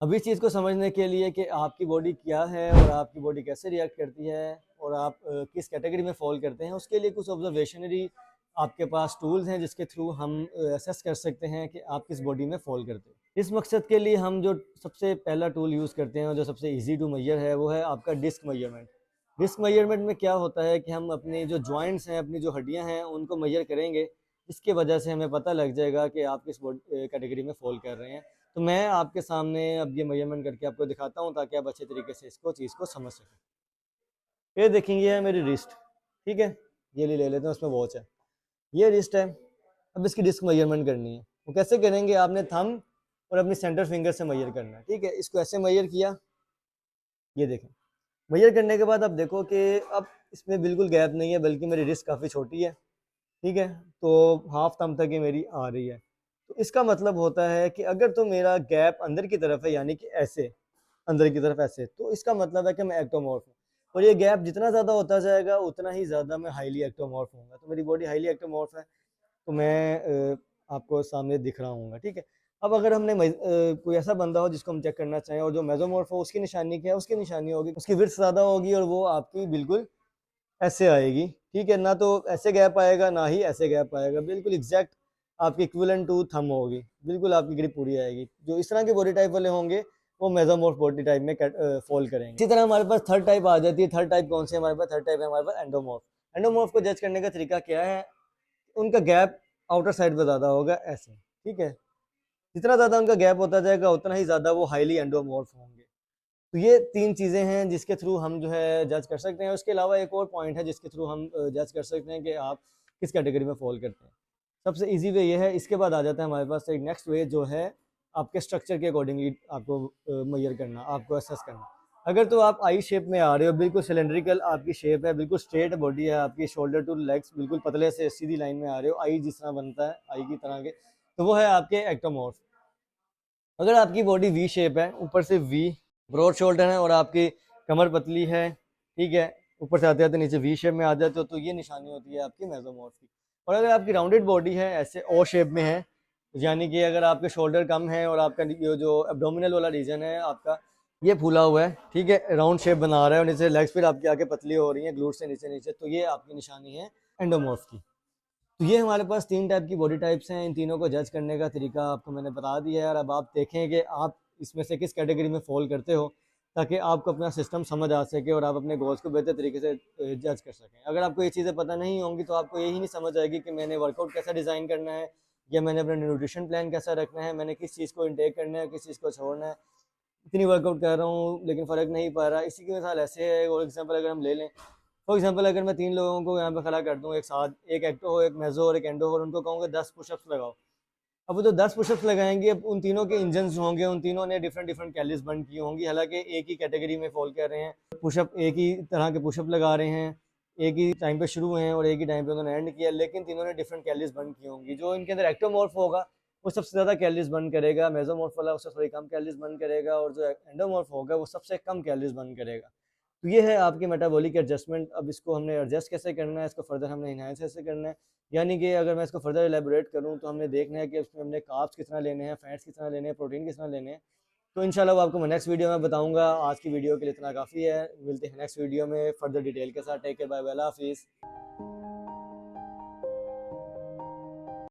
अब इस चीज़ को समझने के लिए कि आपकी बॉडी क्या है और आपकी बॉडी कैसे रिएक्ट करती है और आप किस कैटेगरी में फॉल करते हैं, उसके लिए कुछ ऑब्जर्वेशनरी आपके पास टूल्स हैं जिसके थ्रू हम असेस कर सकते हैं कि आप किस बॉडी में फॉल करते हैं। इस मकसद के लिए हम जो सबसे पहला टूल यूज़ करते हैं और जो सबसे ईजी टू मैयर है वो है आपका डिस्क मैयरमेंट। डिस्क मैयरमेंट में क्या होता है कि हम अपनी जो जॉइंट्स हैं, अपनी जो हड्डियां हैं, उनको मैयर करेंगे, जिसकी वजह से हमें पता लग जाएगा कि आप किस कैटेगरी में फॉल कर रहे हैं। तो मैं आपके सामने अब ये मेजरमेंट करके आपको दिखाता हूँ ताकि आप अच्छे तरीके से इसको चीज़ को समझ सकें। ये देखेंगे, ये है मेरी रिस्ट, ठीक है, ये ले लेते हैं, उसमें वॉच है, ये रिस्ट है। अब इसकी डिस्क मेजरमेंट करनी है, वो कैसे करेंगे, आपने थंब और अपनी सेंटर फिंगर से मेजर करना है, ठीक है। इसको ऐसे मेजर किया, ये देखें, मेजर करने के बाद अब देखो कि अब इसमें बिल्कुल गैप नहीं है, बल्कि मेरी रिस्ट काफ़ी छोटी है, ठीक है। तो हाफ थंब तक ये मेरी आ रही है। तो इसका मतलब होता है कि अगर तो मेरा गैप अंदर की तरफ है, यानी कि ऐसे अंदर की तरफ ऐसे, तो इसका मतलब है कि मैं एक्टोमॉर्फ हूँ। और ये गैप जितना ज़्यादा होता जाएगा उतना ही ज़्यादा मैं हाईली एक्टोमॉर्फ होऊंगा। तो मेरी बॉडी हाईली एक्टोमॉर्फ है, तो मैं आपको सामने दिख रहा हूँ, ठीक है। अब अगर हमने कोई ऐसा बंदा हो जिसको हम चेक करना चाहें और जो मेसोमॉर्फ हो, उसकी निशानी क्या है, उसकी निशानी होगी उसकी विड्थ ज़्यादा होगी और वो आपकी बिल्कुल ऐसे आएगी, ठीक है। ना तो ऐसे गैप आएगा, ना ही ऐसे गैप आएगा, बिल्कुल एग्जैक्ट आपकी इक्विवेलेंट टू थंब होगी, बिल्कुल आपकी ग्रिप पूरी आएगी। जो इस तरह के बॉडी टाइप वाले होंगे वो मेसोमॉर्फ बॉडी टाइप में फॉल करेंगे। इसी तरह हमारे पास थर्ड टाइप आ जाती है। थर्ड टाइप कौन सी है हमारे पास? थर्ड टाइप है हमारे पास एंडोमॉर्फ। एंडोमॉर्फ को जज करने का तरीका क्या है? उनका गैप आउटर साइड पे ज़्यादा होगा, ऐसे, ठीक है। जितना ज़्यादा उनका गैप होता जाएगा उतना ही ज़्यादा वो हाईली एंडोमॉर्फ होंगे। तो ये तीन चीज़ें हैं जिसके थ्रू हम जो है जज कर सकते हैं। उसके अलावा एक और पॉइंट है जिसके थ्रू हम जज कर सकते हैं कि आप किस कैटेगरी में फॉल करते हैं। सबसे इजी वे ये है। इसके बाद आ जाता है हमारे पास एक नेक्स्ट वे, जो है आपके स्ट्रक्चर के अकॉर्डिंगली आपको मेजर करना, आपको असेस करना। अगर तो आप आई शेप में आ रहे हो, बिल्कुल सिलेंड्रिकल आपकी शेप है, बिल्कुल स्ट्रेट बॉडी है आपकी, शोल्डर टू लेग्स बिल्कुल पतले से सीधी लाइन में आ रहे हो, आई जिस तरह बनता है आई की तरह के, तो वो है आपके एक्टोमॉर्फ। अगर आपकी बॉडी वी शेप है, ऊपर से वी, ब्रॉड शोल्डर है और आपकी कमर पतली है, ठीक है, ऊपर से आते आते नीचे वी शेप में आ जाते हो, तो ये निशानी होती है आपकी मेसोमॉर्फ की। और अगर आपकी राउंडेड बॉडी है, ऐसे ओ शेप में है, यानी कि अगर आपके शोल्डर कम है और आपका ये जो एब्डोमिनल वाला रीजन है आपका, ये फूला हुआ है, ठीक है, राउंड शेप बना रहा है और नीचे लेग्स फिर आपकी आके पतली हो रही हैं ग्लूट से नीचे नीचे, तो ये आपकी निशानी है एंडोमॉर्फ की। तो ये हमारे पास तीन टाइप की बॉडी टाइप्स हैं। इन तीनों को जज करने का तरीका आपको मैंने बता दिया है, और अब आप देखें कि आप इसमें से किस कैटेगरी में फॉल करते हो, ताकि आपको अपना सिस्टम समझ आ सके और आप अपने गोल्स को बेहतर तरीके से जज कर सकें। अगर आपको ये चीज़ें पता नहीं होंगी तो आपको यही नहीं समझ आएगी कि मैंने वर्कआउट कैसा डिज़ाइन करना है, या मैंने अपना न्यूट्रिशन प्लान कैसा रखना है, मैंने किस चीज़ को इनटेक करना है, किस चीज़ को छोड़ना है। इतनी वर्कआउट कर रहा हूँ लेकिन फ़र्क नहीं पा रहा। इसी की मिसाल ऐसे है, और एग्जांपल अगर हम ले लें, फॉर एग्जांपल अगर मैं तीन लोगों को यहाँ पे खड़ा कर दूँ एक साथ, एक एक्टो हो, एक मेजो और एक एंडो हो, और उनको कहूँगा 10 पुशअप्स लगाओ। अब वो जो 10 पुशअप्स लगाएंगे, अब उन तीनों के इंजन होंगे, उन तीनों ने डिफरेंट डिफरेंट कैलोरीज बर्न की होंगी, हालांकि एक ही कैटेगरी में फॉल कर रहे हैं, पुशअप एक ही तरह के पुशअप लगा रहे हैं, एक ही टाइम पे शुरू हुए हैं और एक ही टाइम पे उन्होंने एंड किया, लेकिन तीनों ने डिफरेंट कैलोरीज बर्न की होंगी। जो इनके अंदर एक्टोमॉर्फ होगा वो सबसे ज़्यादा कैलोरीज बर्न करेगा, मेसोमॉर्फ वाला उससे थोड़ी कम कैलोरीज बर्न करेगा, और जो एंडोमॉर्फ होगा वो सबसे कम कैलोरीज बर्न करेगा। तो ये है आपकी मेटाबॉलिक एडजस्टमेंट। अब इसको हमने एडजस्ट कैसे करना है, इसको फर्दर हमने इनहांस कैसे करना है, यानी कि अगर मैं इसको फर्दर एलेबोरेट करूँ तो हमने देखना है कि इसमें हमने कार्ब्स कितना लेने हैं, फैट्स कितना लेने हैं, प्रोटीन कितना लेने हैं। तो इंशाल्लाह वो आपको मैं नेक्स्ट वीडियो में बताऊंगा। आज की वीडियो के लिए इतना काफ़ी है, मिलते हैं नेक्स्ट वीडियो में फर्दर डिटेल के साथ। टेक केयर, बाय बाय, अल्लाह हाफिज़।